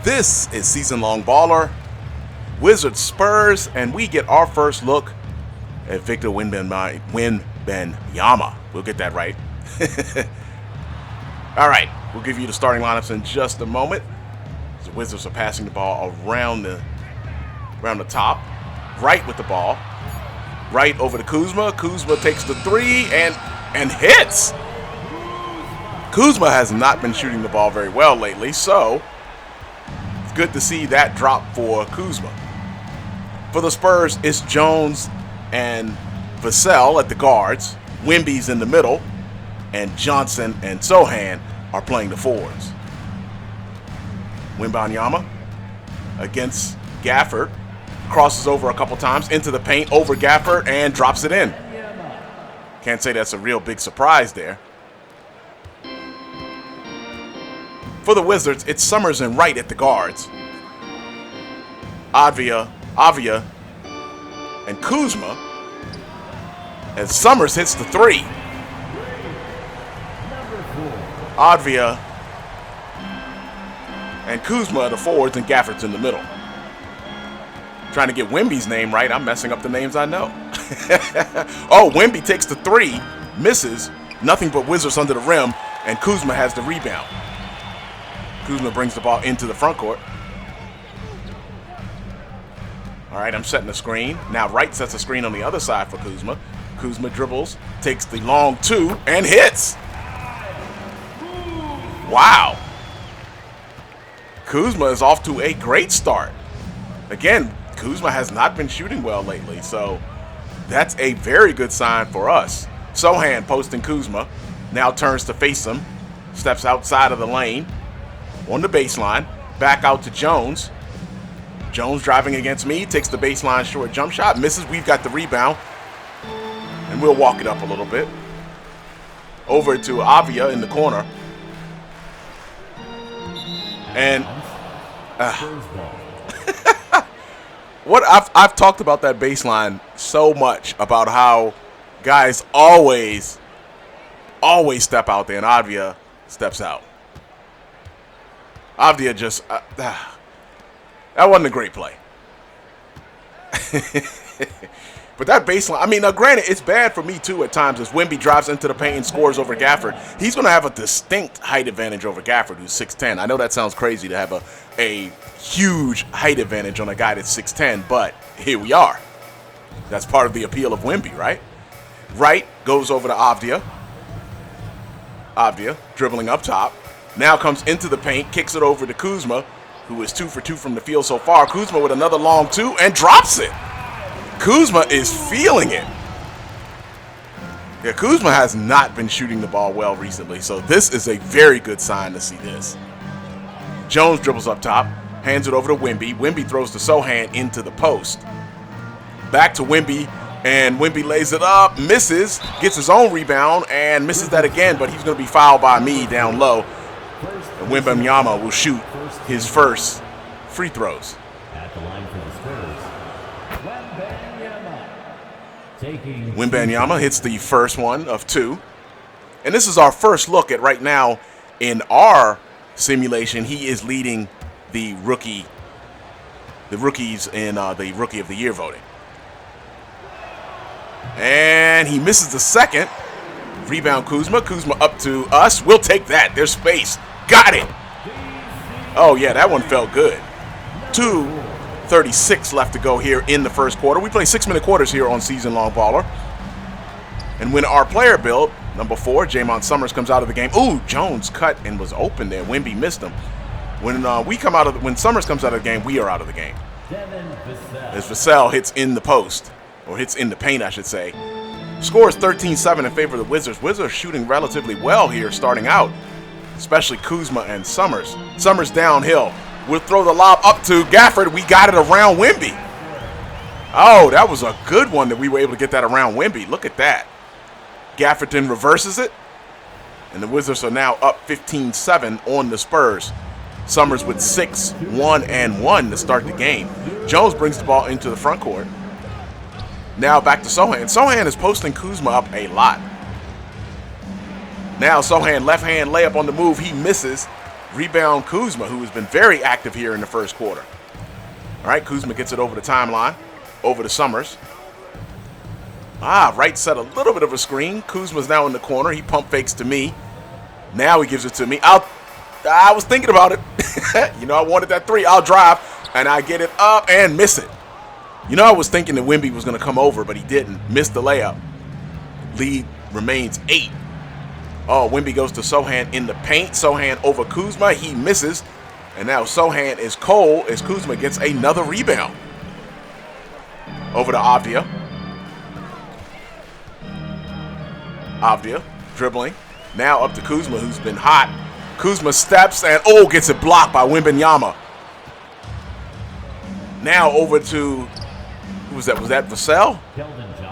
This is Season Long Baller, Wizards Spurs, and we get our first look at Victor Wembanyama. We'll get that right. All right, we'll give you the starting lineups in just a moment. The Wizards are passing the ball around the top, right with the ball, right over to Kuzma. Kuzma takes the three and hits. Kuzma has not been shooting the ball very well lately, so it's good to see that drop for Kuzma. For the Spurs, it's Jones and Vassell at the guards. Wemby's in the middle, and Johnson and Sochan are playing the forwards. Wembanyama against Gafford. Crosses over a couple times into the paint over Gafford and drops it in. Can't say that's a real big surprise there. For the Wizards, it's Summerz and Wright at the guards. Avia, and Kuzma as Summerz hits the three. Avia and Kuzma are the forwards and Gafford's in the middle. Trying to get Wemby's name right. I'm messing up the names I know. Oh, Wemby takes the three, misses. Nothing but Wizards under the rim, and Kuzma has the rebound. Kuzma brings the ball into the front court. All right, I'm setting the screen. Now Wright sets a screen on the other side for Kuzma. Kuzma dribbles, takes the long two, and hits. Wow. Kuzma is off to a great start. Again, Kuzma has not been shooting well lately, so that's a very good sign for us. Sochan posting Kuzma, now turns to face him, steps outside of the lane, on the baseline, back out to Jones. Jones driving against me, takes the baseline short jump shot, misses. We've got the rebound, and we'll walk it up a little bit. Over to Avia in the corner. And what I've talked about that baseline so much, about how guys always step out there, and Avia steps out. Avdia just that wasn't a great play. But that baseline, I mean, now granted, it's bad for me too at times as Wemby drives into the paint and scores over Gafford. He's going to have a distinct height advantage over Gafford, who's 6'10". I know that sounds crazy to have a huge height advantage on a guy that's 6'10", but here we are. That's part of the appeal of Wemby, right? Wright goes over to Avdia. Avdia dribbling up top. Now comes into the paint, kicks it over to Kuzma, who is 2 for 2 from the field so far. Kuzma with another long two and drops it. Kuzma is feeling it. Yeah, Kuzma has not been shooting the ball well recently, so this is a very good sign to see this. Jones dribbles up top, hands it over to Wemby. Wemby throws to Sochan into the post. Back to Wemby, and Wemby lays it up, misses, gets his own rebound, and misses that again, but he's going to be fouled by me down low. And Wembanyama will shoot his first free throws. At the line for the Spurs, Wembanyama hits the first one of two. And this is our first look at right now in our simulation. He is leading the rookies in the Rookie of the Year voting. And he misses the second. Rebound Kuzma. Kuzma up to us. We'll take that. There's space. Got it. Oh, yeah, that one felt good. 2:36 left to go here in the first quarter. We play 6-minute quarters here on Season Long Baller. And when our player build, number 4, Jaymont Summerz, comes out of the game. Ooh, Jones cut and was open there. Wemby missed him. When Summerz comes out of the game, we are out of the game. As Vassell hits in the post, or hits in the paint, I should say. Scores 13-7 in favor of the Wizards. Wizards shooting relatively well here starting out, especially Kuzma and Summerz. Summerz downhill. We'll throw the lob up to Gafford. We got it around Wemby. Oh, that was a good one that we were able to get that around Wemby. Look at that. Gafford then reverses it, and the Wizards are now up 15-7 on the Spurs. Summerz with 6, 1, and 1 to start the game. Jones brings the ball into the front court. Now back to Sochan. Sochan is posting Kuzma up a lot. Now Sochan, left hand layup on the move. He misses. Rebound Kuzma, who has been very active here in the first quarter. All right, Kuzma gets it over the timeline, over to Summerz. Right set a little bit of a screen. Kuzma's now in the corner. He pump fakes to me. Now he gives it to me. I was thinking about it. I wanted that three. I'll drive, and I get it up and miss it. I was thinking that Wemby was going to come over, but he didn't. Missed the layup. Lead remains 8. Oh, Wemby goes to Sochan in the paint. Sochan over Kuzma. He misses. And now Sochan is cold as Kuzma gets another rebound. Over to Avdia. Avdia dribbling. Now up to Kuzma, who's been hot. Kuzma steps and, gets it blocked by Wembanyama. Now over to, who was that? Was that Vassell?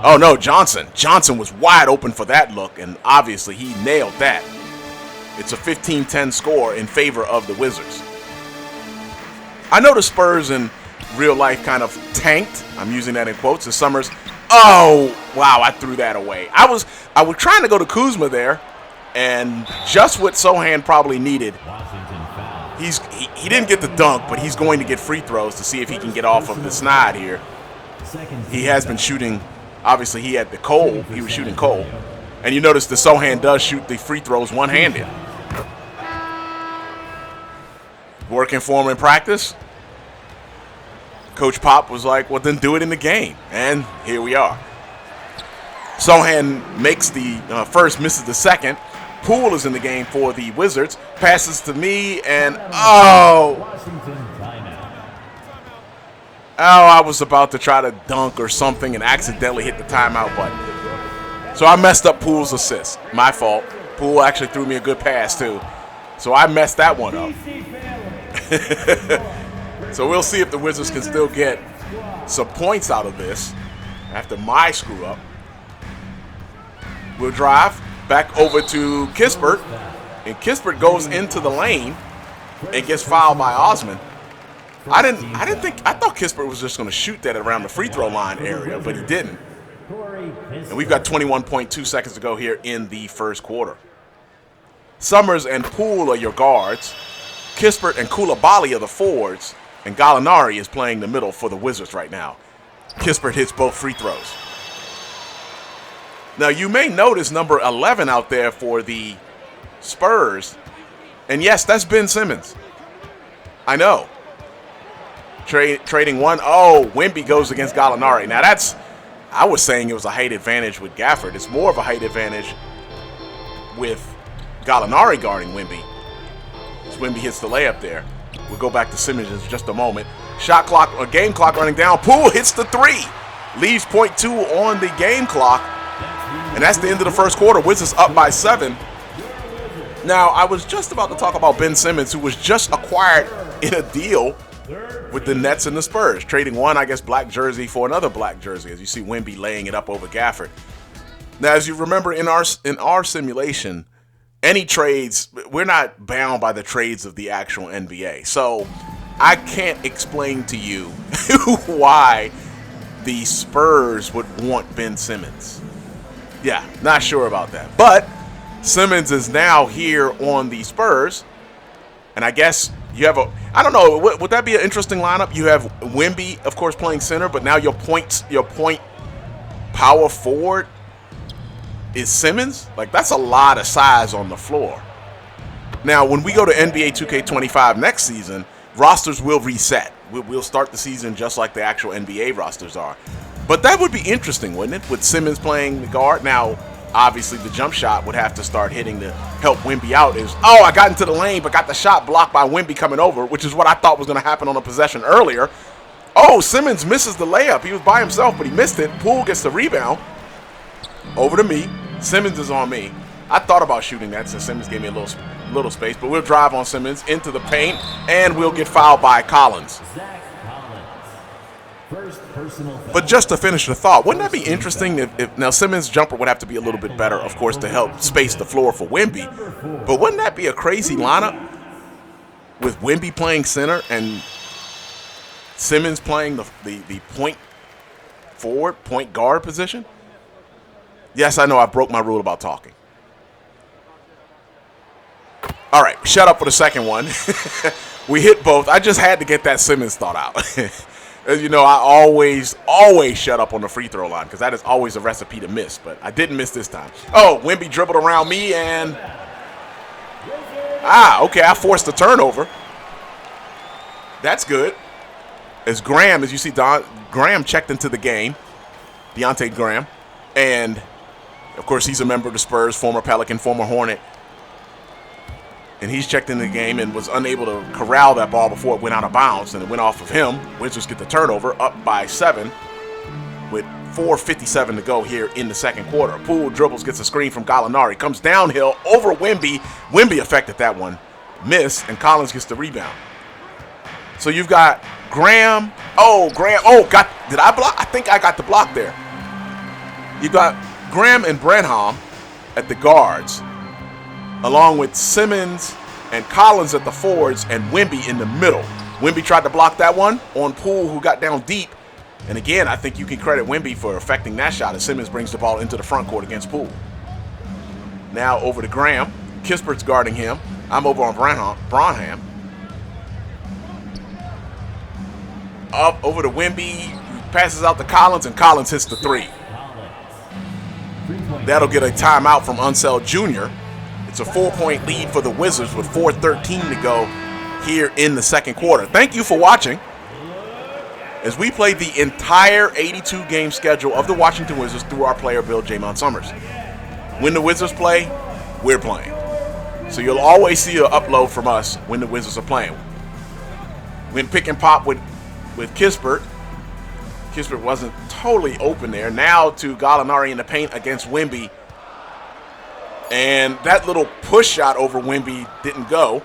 Oh, no, Johnson. Johnson was wide open for that look, and obviously he nailed that. It's a 15-10 score in favor of the Wizards. I know the Spurs in real life kind of tanked. I'm using that in quotes. As Summerz. Oh, wow, I threw that away. I was trying to go to Kuzma there, and just what Sochan probably needed. He didn't get the dunk, but he's going to get free throws to see if he can get off of the snide here. He has been shooting. Obviously, he had the cold. He was shooting cold. And you notice the Sochan does shoot the free throws one-handed. Working for him in practice. Coach Pop was like, well, then do it in the game. And here we are. Sochan makes the first, misses the second. Poole is in the game for the Wizards. Passes to me, and I was about to try to dunk or something and accidentally hit the timeout button. So I messed up Poole's assist. My fault. Poole actually threw me a good pass, too. So I messed that one up. So we'll see if the Wizards can still get some points out of this after my screw up. We'll drive back over to Kispert, and Kispert goes into the lane and gets fouled by Osman. I thought Kispert was just going to shoot that around the free throw line area, but he didn't. And we've got 21.2 seconds to go here in the first quarter. Summerz and Poole are your guards. Kispert and Koulibaly are the forwards. And Gallinari is playing the middle for the Wizards right now. Kispert hits both free throws. Now, you may notice number 11 out there for the Spurs. And, yes, that's Ben Simmons. I know. Trading one. Oh, Wemby goes against Gallinari. Now, I was saying it was a height advantage with Gafford. It's more of a height advantage with Gallinari guarding Wemby. As Wemby hits the layup there. We'll go back to Simmons in just a moment. Shot clock, or game clock running down. Poole hits the 3. Leaves .2 on the game clock. And that's the end of the first quarter. Wizards up by 7. Now, I was just about to talk about Ben Simmons, who was just acquired in a deal with the Nets and the Spurs. Trading one, I guess, black jersey for another black jersey, as you see Wemby laying it up over Gafford. Now, as you remember in our simulation, any trades, we're not bound by the trades of the actual NBA. So I can't explain to you why the Spurs would want Ben Simmons. Yeah, not sure about that. But Simmons is now here on the Spurs. And I guess you have I don't know, would that be an interesting lineup? You have Wemby, of course, playing center, but now your point power forward is Simmons. Like, that's a lot of size on the floor. Now, when we go to NBA 2K25 next season, rosters will reset. We'll start the season just like the actual NBA rosters are. But that would be interesting, wouldn't it? With Simmons playing the guard. Now, obviously, the jump shot would have to start hitting to help Wemby out. I got into the lane, but got the shot blocked by Wemby coming over, which is what I thought was going to happen on a possession earlier. Oh, Simmons misses the layup. He was by himself, but he missed it. Poole gets the rebound. Over to me. Simmons is on me. I thought about shooting that since Simmons gave me a little space, but we'll drive on Simmons into the paint, and we'll get fouled by Collins. But just to finish the thought, wouldn't that be interesting if now Simmons' jumper would have to be a little bit better, of course, to help space the floor for Wemby. But wouldn't that be a crazy lineup with Wemby playing center and Simmons playing the point forward, point guard position? Yes, I know I broke my rule about talking. All right, shut up for the second one. We hit both. I just had to get that Summerz thought out. As you know, I always shut up on the free throw line because that is always a recipe to miss, but I didn't miss this time. Oh, Wemby dribbled around me and... okay, I forced the turnover. That's good. As Graham, as you see, Graham checked into the game. Deontay Graham. And, of course, he's a member of the Spurs, former Pelican, former Hornet. And he's checked in the game and was unable to corral that ball before it went out of bounds, and it went off of him. Wizards get the turnover, up by 7 with 4:57 to go here in the second quarter. Poole dribbles, gets a screen from Gallinari, comes downhill over Wemby. Wemby affected that one, miss, and Collins gets the rebound. So you've got Graham. Did I block? I think I got the block there. You got Graham and Branham at the guards, along with Simmons and Collins at the forwards and Wemby in the middle. Wemby tried to block that one on Poole, who got down deep. And again, I think you can credit Wemby for affecting that shot as Simmons brings the ball into the front court against Poole. Now over to Graham. Kispert's guarding him. I'm over on Branham. Up over to Wemby. Passes out to Collins, and Collins hits the three. That'll get a timeout from Unseld Jr. It's a 4-point lead for the Wizards with 4:13 to go here in the second quarter. Thank you for watching as we played the entire 82-game schedule of the Washington Wizards through our player build, Jaymont Summerz. When the Wizards play, we're playing. So you'll always see an upload from us when the Wizards are playing. When pick and pop with Kispert. Kispert wasn't totally open there. Now to Gallinari in the paint against Wemby. And that little push shot over Wemby didn't go.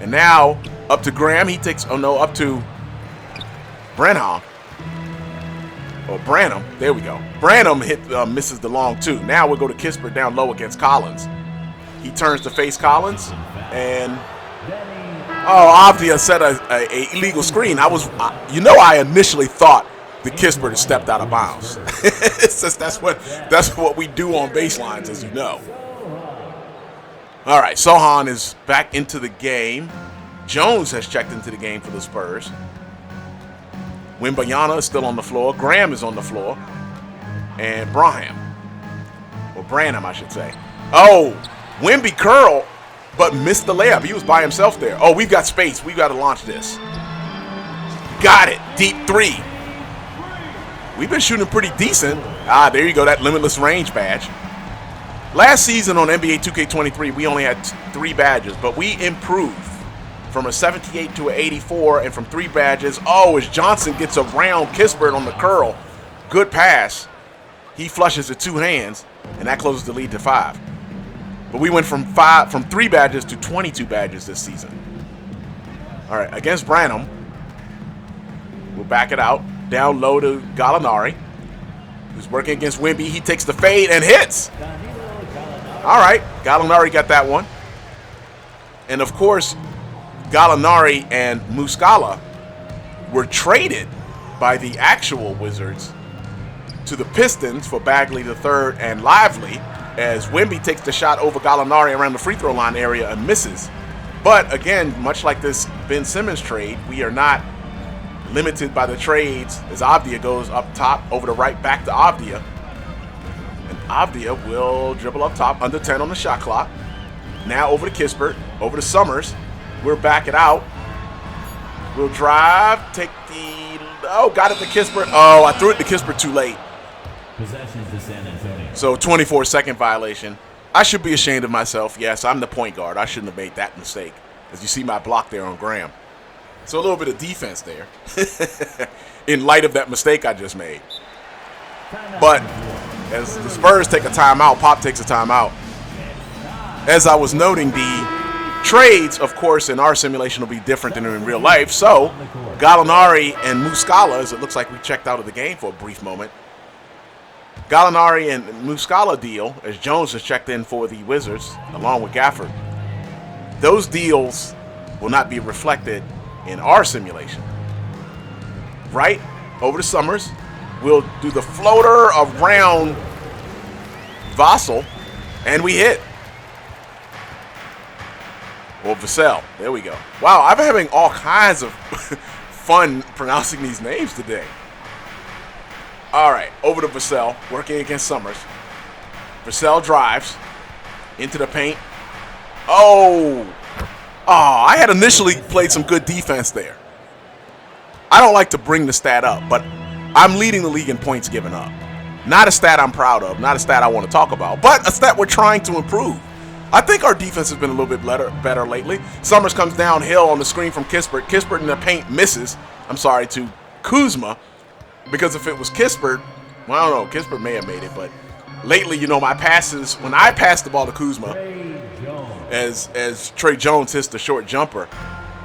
And now up to Graham. He takes, up to Branham. Branham. There we go. Branham misses the long two. Now we'll go to Kispert down low against Collins. He turns to face Collins. And, Avdia set a illegal screen. I initially thought the Kispert had stepped out of bounds. that's what we do on baselines, as you know. All right, Sohan is back into the game. Jones has checked into the game for the Spurs. Wembanyama is still on the floor. Graham is on the floor. And Branham, I should say. Wemby curl, but missed the layup. He was by himself there. We've got space. We've got to launch this. Got it. Deep three. We've been shooting pretty decent. There you go, that limitless range badge. Last season on NBA 2K23, we only had 3 badges, but we improved from a 78 to an 84, and from 3 badges. As Johnson gets around Kispert on the curl. Good pass. He flushes it 2 hands, and that closes the lead to 5. But we went from 3 badges to 22 badges this season. All right, against Branham, we'll back it out. Down low to Gallinari, who's working against Wemby. He takes the fade and hits. All right, Gallinari got that one. And, of course, Gallinari and Muscala were traded by the actual Wizards to the Pistons for Bagley III and Lively, as Wemby takes the shot over Gallinari around the free throw line area and misses. But, again, much like this Ben Simmons trade, we are not limited by the trades as Avdia goes up top, over the right, back to Avdia. And Avdia will dribble up top, under 10 on the shot clock. Now over to Kispert, over to Summerz. We'll back it out. We'll drive, got it to Kispert. I threw it to Kispert too late. Possession to San Antonio. So 24-second violation. I should be ashamed of myself. Yes, I'm the point guard. I shouldn't have made that mistake. As you see my block there on Graham. So a little bit of defense there in light of that mistake I just made. But as the Spurs take a timeout, Pop takes a timeout. As I was noting, the trades, of course, in our simulation will be different than in real life. So Gallinari and Muscala, as it looks like we checked out of the game for a brief moment. Gallinari and Muscala deal, as Jones has checked in for the Wizards, along with Gafford. Those deals will not be reflected in our simulation. Right over to Summerz. We'll do the floater around Vassell, and we hit. Or Vassell. There we go. Wow, I've been having all kinds of fun pronouncing these names today. All right, over to Vassell, working against Summerz. Vassell drives into the paint. Oh, I had initially played some good defense there. I don't like to bring the stat up, but I'm leading the league in points given up. Not a stat I'm proud of, not a stat I want to talk about, but a stat we're trying to improve. I think our defense has been a little bit better lately. Summerz comes downhill on the screen from Kispert. Kispert in the paint misses. I'm sorry, to Kuzma. Because if it was Kispert, well, I don't know. Kispert may have made it, but lately, you know, my passes, when I pass the ball to Kuzma, as Trey Jones hits the short jumper,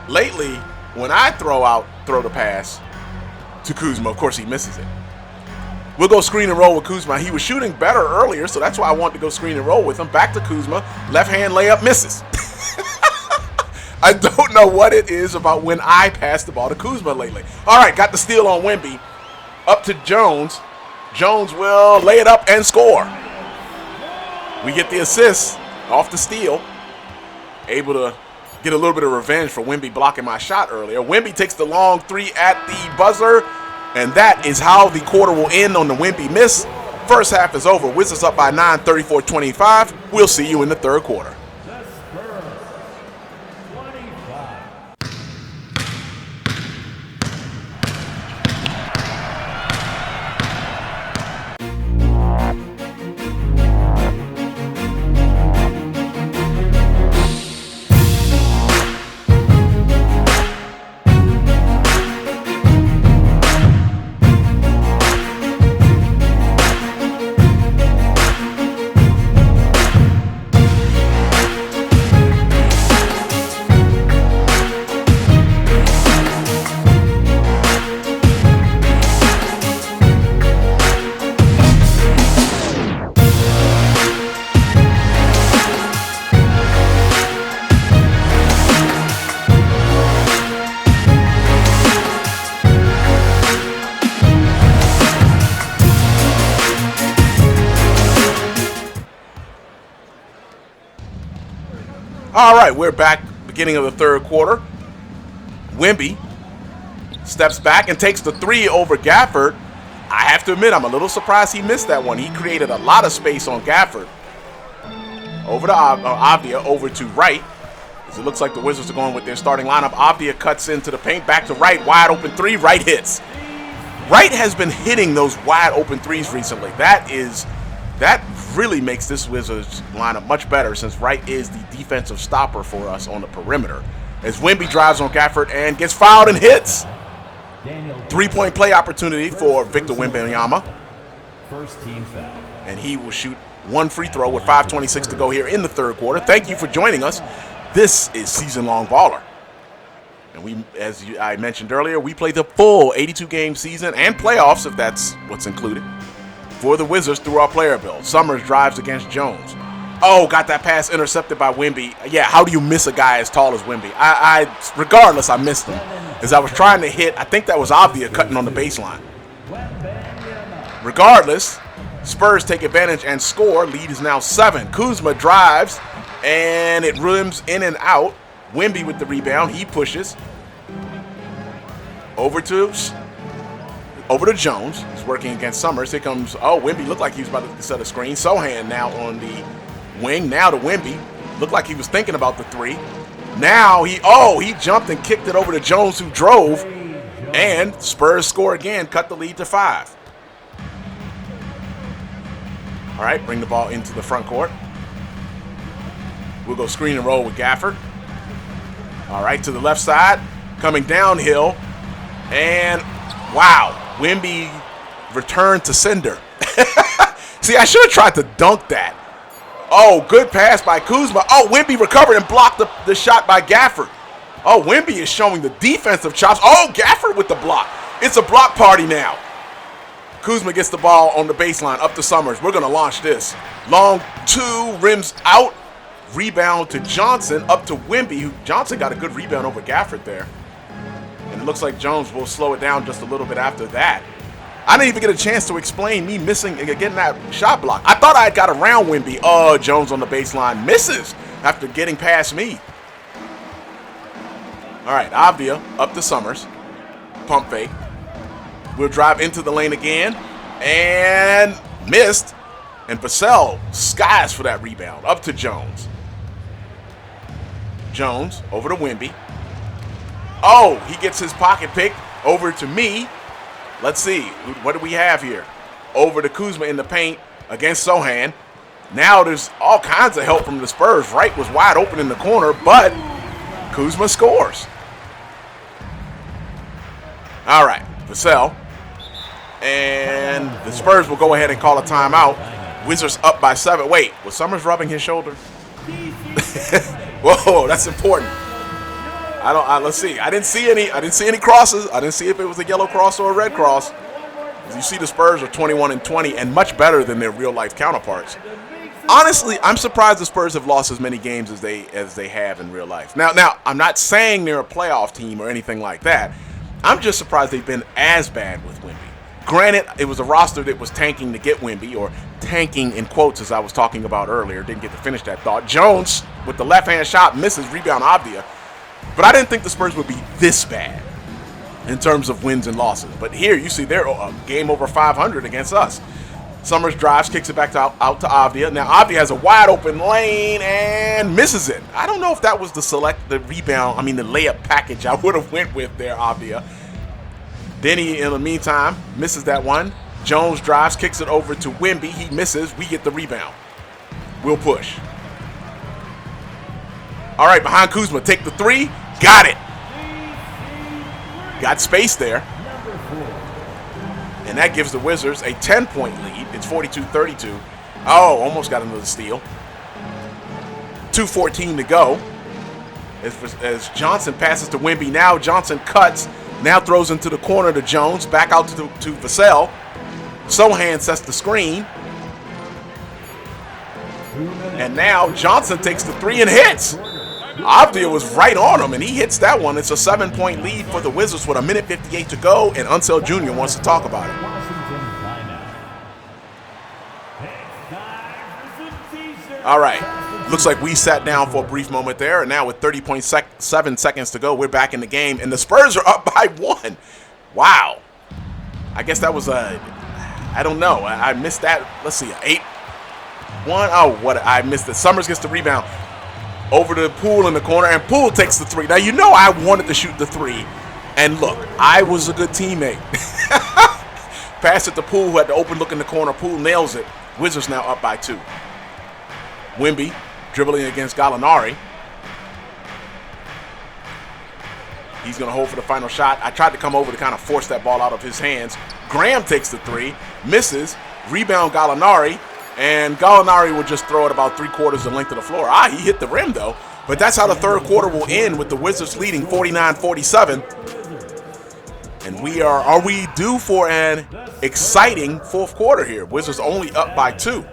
lately, when I throw the pass to Kuzma, of course he misses it. We'll go screen and roll with Kuzma. He was shooting better earlier, so that's why I wanted to go screen and roll with him. Back to Kuzma. Left hand layup misses. I don't know what it is about when I pass the ball to Kuzma lately. All right, got the steal on Wemby. Up to Jones. Jones will lay it up and score. We get the assist off the steal. Able to get a little bit of revenge for Wemby blocking my shot earlier. Wemby takes the long three at the buzzer. And that is how the quarter will end on the Wemby miss. First half is over. Wizards up by 9, 34-25. We'll see you in the third quarter. All right, we're back, beginning of the third quarter. Wemby steps back and takes the three over Gafford. I have to admit, I'm a little surprised he missed that one. He created a lot of space on Gafford. Over to Avdia, over to Wright. As it looks like the Wizards are going with their starting lineup. Avdia cuts into the paint, back to Wright, wide open three, Wright hits. Wright has been hitting those wide open threes recently. That really makes this Wizards lineup much better, since Wright is the defensive stopper for us on the perimeter. As Wemby drives on Gafford and gets fouled and hits. 3-point play opportunity for Victor Wembanyama. First team foul. And he will shoot one free throw with 5:26 to go here in the third quarter. Thank you for joining us. This is Season Long Baller. And I mentioned earlier, we play the full 82-game season and playoffs, if that's what's included, for the Wizards through our player build. Summerz drives against Jones. Oh, got that pass intercepted by Wemby. Yeah, how do you miss a guy as tall as Wemby? Regardless, I missed him. As I was trying to hit, I think that was Avdia cutting on the baseline. Regardless, Spurs take advantage and score. Lead is now 7. Kuzma drives, and it rims in and out. Wemby with the rebound. He pushes. Over to Jones. He's working against Summerz. Here comes, Wemby looked like he was about to set a screen. Sohan now on the wing. Now to Wemby. Looked like he was thinking about the three. Now he jumped and kicked it over to Jones, who drove. And Spurs score again, cut the lead to 5. All right, bring the ball into the front court. We'll go screen and roll with Gafford. All right, to the left side, coming downhill. And wow, Wemby returned to sender. See, I should have tried to dunk that. Oh, good pass by Kuzma. Oh, Wemby recovered and blocked the shot by Gafford. Oh, Wemby is showing the defensive chops. Oh, Gafford with the block. It's a block party now. Kuzma gets the ball on the baseline, up to Summerz. We're going to launch this. Long two, rims out. Rebound to Johnson, up to Wemby. Johnson got a good rebound over Gafford there. And it looks like Jones will slow it down just a little bit after that. I didn't even get a chance to explain me missing and getting that shot block. I thought I had got around Wemby. Oh, Jones on the baseline misses after getting past me. All right, Avdia up to Summerz. Pump fake. We'll drive into the lane again. And missed. And Vassell skies for that rebound. Up to Jones. Jones over to Wemby. Oh, he gets his pocket pick over to me. Let's see. What do we have here? Over to Kuzma in the paint against Sochan. Now there's all kinds of help from the Spurs. Wright was wide open in the corner, but Kuzma scores. All right, Vassell. And the Spurs will go ahead and call a timeout. Wizards up by 7. Wait, was Summerz rubbing his shoulder? Whoa, that's important. Let's see. I didn't see any crosses. I didn't see if it was a yellow cross or a red cross. As you see, the Spurs are 21-20 and much better than their real-life counterparts. Honestly, I'm surprised the Spurs have lost as many games as they have in real life. Now, I'm not saying they're a playoff team or anything like that. I'm just surprised they've been as bad with Wemby. Granted, it was a roster that was tanking to get Wemby, or tanking in quotes as I was talking about earlier. Didn't get to finish that thought. Jones, with the left-hand shot, misses, rebound Avdia. But I didn't think the Spurs would be this bad in terms of wins and losses. But here, you see they're a game over 500 against us. Summerz drives, kicks it back out to Avdia. Now, Avdia has a wide-open lane and misses it. I don't know if that was the layup package I would have went with there, Avdia. Denny, in the meantime, misses that one. Jones drives, kicks it over to Wemby. He misses. We get the rebound. We'll push. All right, behind Kuzma. Take the three. Got it. Got space there. And that gives the Wizards a 10-point lead. It's 42-32. Oh, almost got another steal. 2:14 to go. As Johnson passes to Wemby. Now Johnson cuts. Now throws into the corner to Jones. Back out to Vassell. Sochan sets the screen. And now Johnson takes the three and hits. Avdia was right on him, and he hits that one. It's a 7-point lead for the Wizards with 1:58 to go, and Unseld Jr. wants to talk about it. All right. Looks like we sat down for a brief moment there, and now with 30.7 seconds to go, we're back in the game, and the Spurs are up by 1. Wow. I guess that was I don't know. I missed that. Let's see, 8-1. Oh, what? I missed it. Summerz gets the rebound. Over to Poole in the corner, and Poole takes the three. Now, you know I wanted to shoot the three, and look, I was a good teammate. Pass it to Poole, who had the open look in the corner. Poole nails it. Wizards now up by 2. Wemby dribbling against Gallinari. He's going to hold for the final shot. I tried to come over to kind of force that ball out of his hands. Graham takes the three, misses, rebound Gallinari, and Gallinari will just throw it about 3/4 the length of the floor. He hit the rim, though. But that's how the third quarter will end, with the Wizards leading 49-47. And are we due for an exciting fourth quarter here? Wizards only up by 2.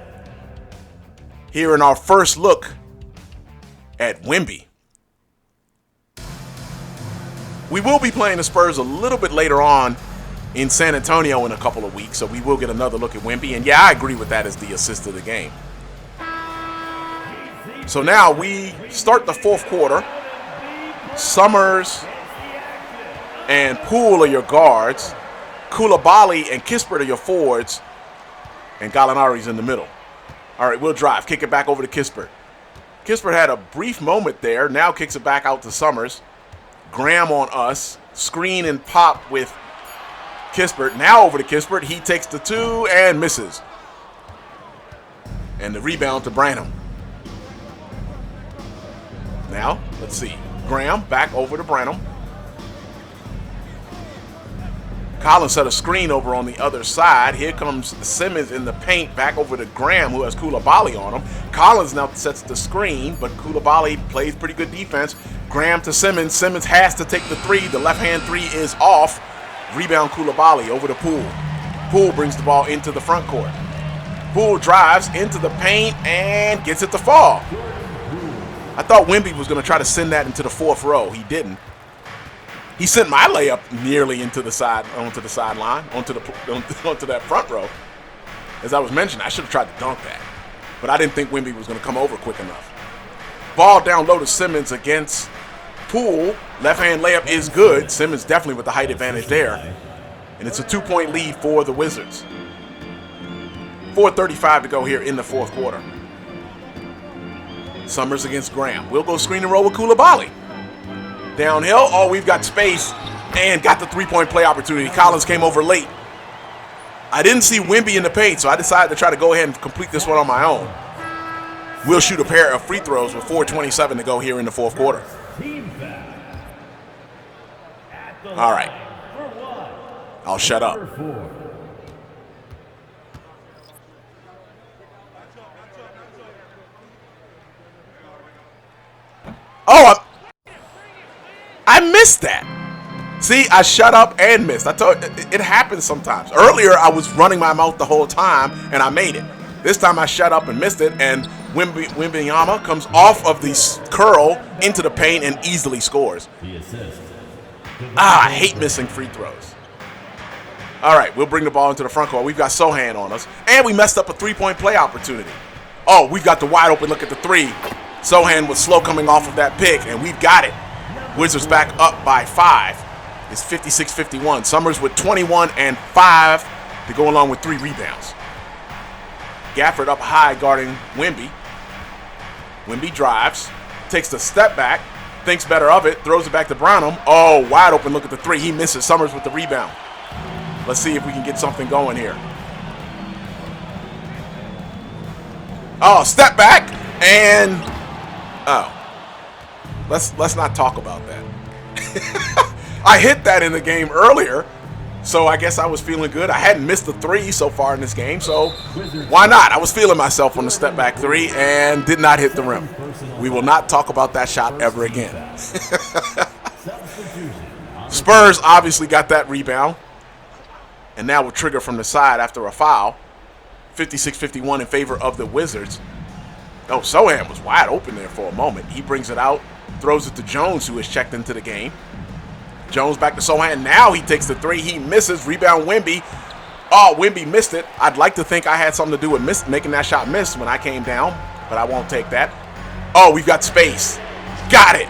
Here in our first look at Wemby. We will be playing the Spurs a little bit later on in San Antonio in a couple of weeks, so we will get another look at Wemby. And yeah, I agree with that as the assist of the game. So now we start the fourth quarter. Summerz and Poole are your guards. Coulibaly and Kispert are your forwards. And Gallinari's in the middle. All right, we'll drive. Kick it back over to Kispert. Kispert had a brief moment there. Now kicks it back out to Summerz. Graham on us. Screen and pop with Kispert. Now over to Kispert. He takes the 2 and misses. And the rebound to Branham. Now, let's see. Graham back over to Branham. Collins set a screen over on the other side. Here comes Simmons in the paint, back over to Graham, who has Coulibaly on him. Collins now sets the screen, but Coulibaly plays pretty good defense. Graham to Simmons. Simmons has to take the 3. The left-hand 3 is off. Rebound Coulibaly over to Poole. Poole brings the ball into the front court. Poole drives into the paint and gets it to fall. I thought Wemby was going to try to send that into the fourth row. He didn't. He sent my layup nearly onto the sideline, onto that front row. As I was mentioning, I should have tried to dunk that. But I didn't think Wemby was going to come over quick enough. Ball down low to Simmons against Poole. Left-hand layup is good. Simmons definitely with the height advantage there. And it's a 2-point lead for the Wizards. 4:35 to go here in the fourth quarter. Summerz against Graham. We'll go screen and roll with Coulibaly. Downhill. Oh, we've got space and got the three-point play opportunity. Collins came over late. I didn't see Wemby in the paint, so I decided to try to go ahead and complete this one on my own. We'll shoot a pair of free throws with 4:27 to go here in the fourth quarter. All right. I'll shut up. Oh, I missed that. See, I shut up and missed. I told it happens sometimes. Earlier, I was running my mouth the whole time, and I made it. This time, I shut up and missed it, and Wembanyama comes off of the curl into the paint and easily scores. I hate missing free throws. All right, we'll bring the ball into the front court. We've got Sohan on us, and we messed up a three-point play opportunity. Oh, we've got the wide open look at the three. Sohan was slow coming off of that pick, and we've got it. Wizards back up by 5. It's 56-51. Summerz with 21 and 5 to go along with 3 rebounds. Gafford up high guarding Wemby. Wemby drives, takes the step back, thinks better of it, throws it back to Brownham. Oh, wide open look at the three. He misses. Summerz with the rebound. Let's see if we can get something going here. Oh, step back and let's not talk about that. I hit that in the game earlier, so I guess I was feeling good. I hadn't missed the 3 so far in this game, so why not? I was feeling myself on the step back 3 and did not hit the rim. We will not talk about that shot ever again. Spurs obviously got that rebound, and now will trigger from the side after a foul. 56-51 in favor of the Wizards. Oh, Sohan was wide open there for a moment. He brings it out, throws it to Jones, who has checked into the game. Jones back to Sohan. Now he takes the 3. He misses. Rebound Wemby. Oh, Wemby missed it. I'd like to think I had something to do with making that shot miss when I came down, but I won't take that. Oh, we've got space. Got it.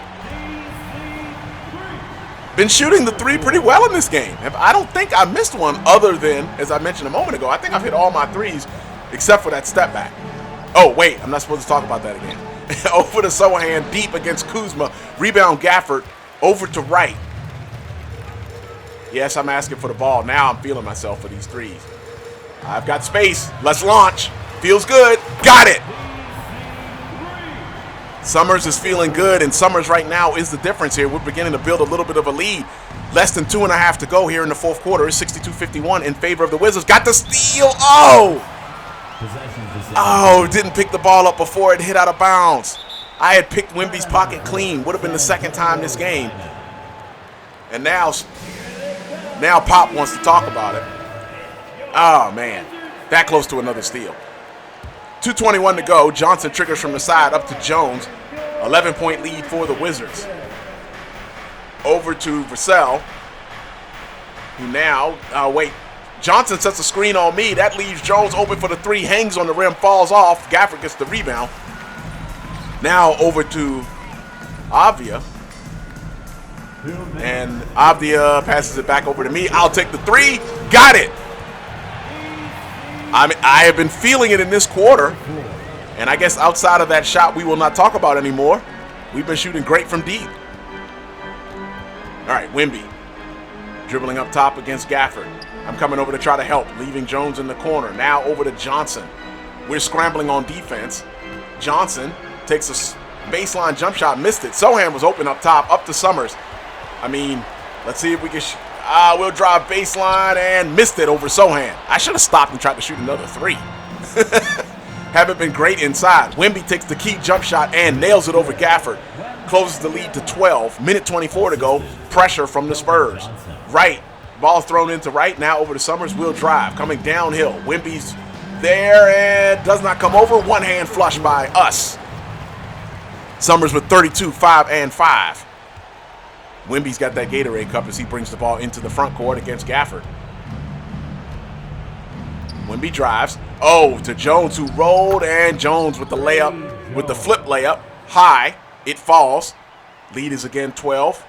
Been shooting the 3 pretty well in this game. I don't think I missed one other than, as I mentioned a moment ago, I think I've hit all my 3s except for that step back. Oh, wait, I'm not supposed to talk about that again. Over to Sohan, deep against Kuzma. Rebound Gafford, over to Wright. Yes, I'm asking for the ball. Now I'm feeling myself for these 3s. I've got space. Let's launch. Feels good. Got it. Summerz is feeling good, and Summerz right now is the difference here. We're beginning to build a little bit of a lead. Less than 2.5 to go here in the fourth quarter. It's 62-51 in favor of the Wizards. Got the steal. Oh, didn't pick the ball up before it hit out of bounds. I had picked Wemby's pocket clean. Would have been the second time this game. And now Pop wants to talk about it. Oh, man. That close to another steal. 2:21 to go. Johnson triggers from the side up to Jones. 11-point lead for the Wizards. Over to Vassell, who now, Johnson sets a screen on me. That leaves Jones open for the 3. Hangs on the rim, falls off. Gafford gets the rebound. Now over to Avdia. And Avdia passes it back over to me. I'll take the 3. Got it. I have been feeling it in this quarter. And I guess outside of that shot we will not talk about anymore, we've been shooting great from deep. All right, Wemby. Dribbling up top against Gafford. I'm coming over to try to help, leaving Jones in the corner. Now over to Johnson. We're scrambling on defense. Johnson takes a baseline jump shot, missed it. Sohan was open up top, up to Summerz. I mean, let's see if we can. We'll drive baseline and missed it over Sohan. I should have stopped and tried to shoot another 3. Haven't been great inside. Wemby takes the key jump shot and nails it over Gafford. Closes the lead to 12. Minute 24 to go. Pressure from the Spurs. Wright. Ball thrown into Wright. Now over to Summerz. We'll drive. Coming downhill. Wemby's there and does not come over. One hand flush by us. Summerz with 32, 5, and 5. Wemby's got that Gatorade cup as he brings the ball into the front court against Gafford. Wemby drives. Oh, to Jones, who rolled, and Jones with the layup, with the flip layup. High. It falls. Lead is again 12.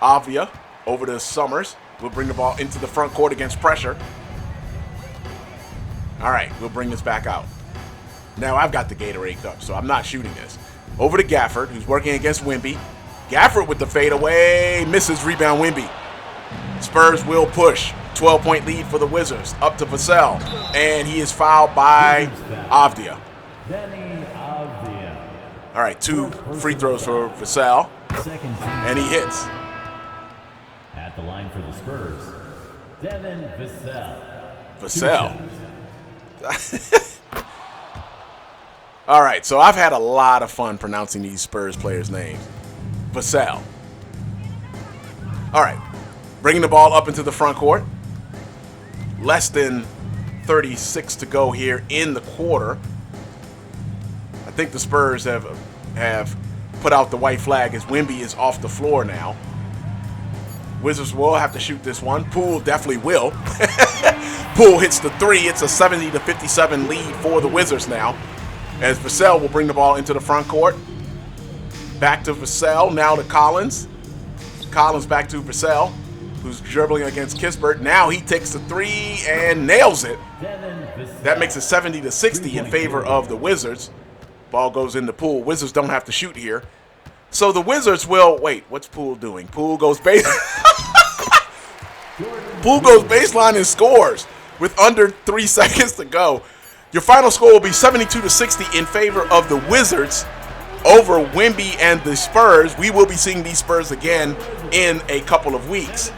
Avdia over to Summerz. We'll bring the ball into the front court against pressure. All right, we'll bring this back out. Now I've got the Gatorade cup, so I'm not shooting this. Over to Gafford, who's working against Wemby. Gafford with the fadeaway, misses, rebound Wemby. Spurs will push. 12-point lead for the Wizards. Up to Vassell, and he is fouled by Avdia. All right, 2 free throws for Vassell, and he hits. At the line for the Spurs, Devin Vassell. All right, so I've had a lot of fun pronouncing these Spurs players' names. Vassell. All right, bringing the ball up into the front court. Less than 36 to go here in the quarter. I think the Spurs have put out the white flag as Wemby is off the floor now. Wizards will have to shoot this one. Poole definitely will. Poole hits the 3. It's a 70-57 lead for the Wizards now. As Vassell will bring the ball into the front court. Back to Vassell, now to Collins. Collins back to Vassell, who's dribbling against Kispert. Now he takes the 3 and nails it. That makes it 70-60 in favor of the Wizards. Ball goes in the Poole. Wizards don't have to shoot here. So the Wizards will, wait, what's Poole doing? Poole goes baseline and scores with under 3 seconds to go. Your final score will be 72-60 in favor of the Wizards over Wemby and the Spurs. We will be seeing these Spurs again in a couple of weeks.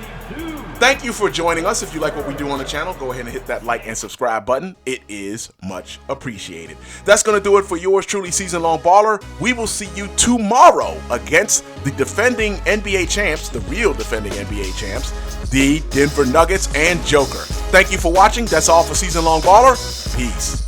Thank you for joining us. If you like what we do on the channel, go ahead and hit that like and subscribe button. It is much appreciated. That's going to do it for yours truly, Season Long Baller. We will see you tomorrow against the defending NBA champs, the real defending NBA champs, the Denver Nuggets and Joker. Thank you for watching. That's all for Season Long Baller. Peace.